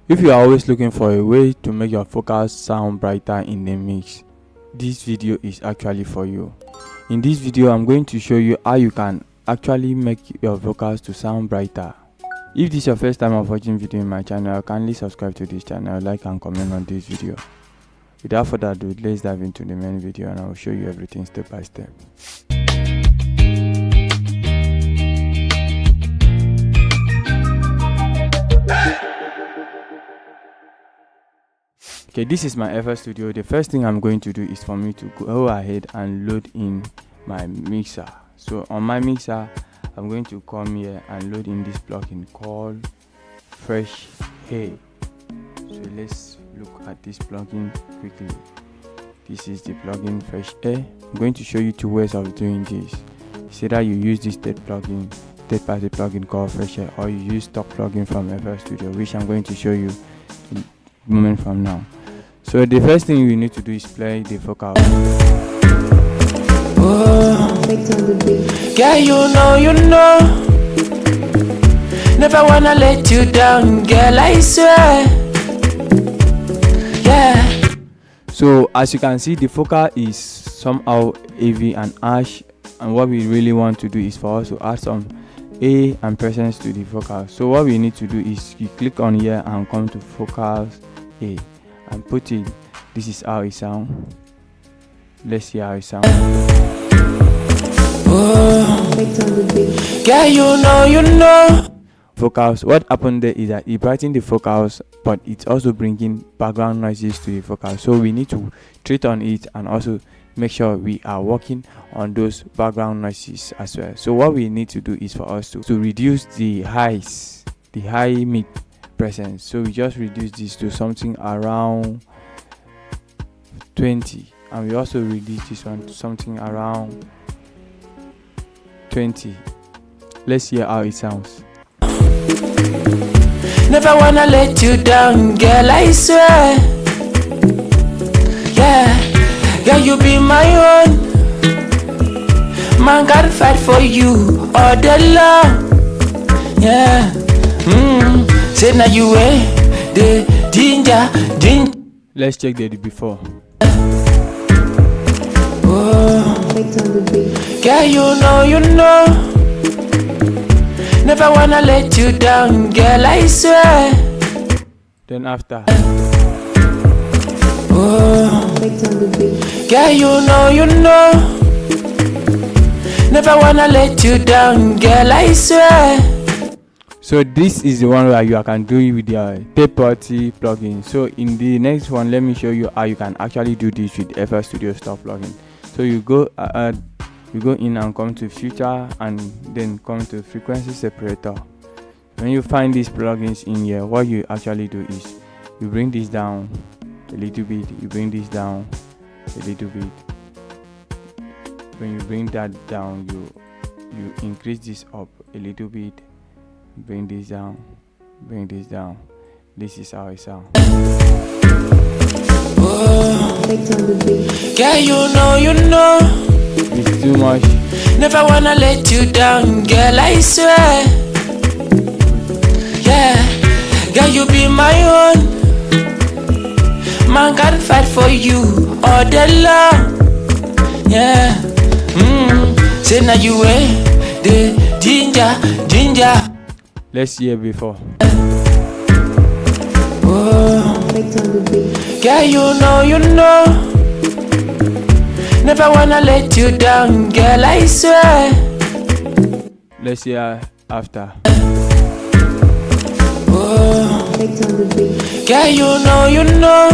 If you are always looking for a way to make your vocals sound brighter in the mix, this video is actually for you. In this video, I'm going to show you how you can actually make your vocals to sound brighter. If this is your first time of watching video in my channel, kindly subscribe to this channel, like and comment on this video. Without further ado, let's dive into the main video and I will show you everything step by step. Okay, this is my FL Studio. The first thing I'm going to do is for me to go ahead and load in my mixer. So on my mixer, I'm going to come here and load in this plugin called Fresh Hey. So let's look at this plugin quickly. This is the plugin Fresh Hey. I'm going to show you two ways of doing this. It's either you use this third-party plugin called Fresh Hey, or you use stock plugin from FL Studio, which I'm going to show you in a moment from now. So the first thing you need to do is play the vocal. Yeah, you know, never wanna let you down, girl, I swear. Yeah. So as you can see, the vocal is somehow heavy and harsh, and what we really want to do is for us to add some A and presence to the vocal. So what we need to do is you click on here and come to vocals A and put it. This is how it sounds. Let's see how it sounds. Yeah, you know. Vocals. What happened there is that it brightened the vocals, but it's also bringing background noises to the vocals. So we need to treat on it and also make sure we are working on those background noises as well. So what we need to do is for us to reduce the highs, the high mid presence. So we just reduce this to something around 20, and we also reduce this one to something around 20. Let's hear how it sounds. Never wanna let you down, girl, I swear. Yeah, you be my own. Man, gotta fight for you all day long. Yeah. Say now you ain't the ginger. Let's check the before. Yeah, you know, never wanna let you down, girl, I swear. Then after. Yeah, you know, never wanna let you down, girl, I swear. So this is the one where you can do it with your third-party plugin. So in the next one, let me show you how you can actually do this with FL Studio stock plugin. So you go in and come to filter and then come to frequency separator. When you find these plugins in here, what you actually do is you bring this down a little bit, you bring this down a little bit. When you bring that down, you increase this up a little bit, bring this down, bring this down. This is how it sounds. Yeah, you know, It's too much. never wanna let you down, girl, I swear. Yeah, you be my own. Man, gotta fight for you all day long. Yeah. Say now you ain't the ginger. Let's hear before. Yeah, you know, never wanna let you down, girl, I swear. Let's hear after. Yeah, you know,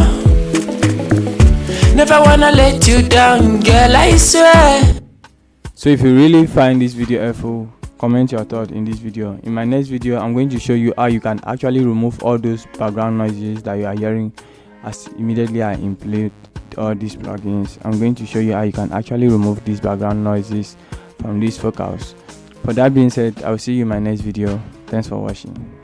never wanna let you down, girl, I swear. So if you really find this video helpful, comment your thought in this video. In my next video, I'm going to show you how you can actually remove all those background noises that you are hearing as immediately I implement all these plugins. I'm going to show you how you can actually remove these background noises from these vocals. For that being said, I'll see you in my next video. Thanks for watching.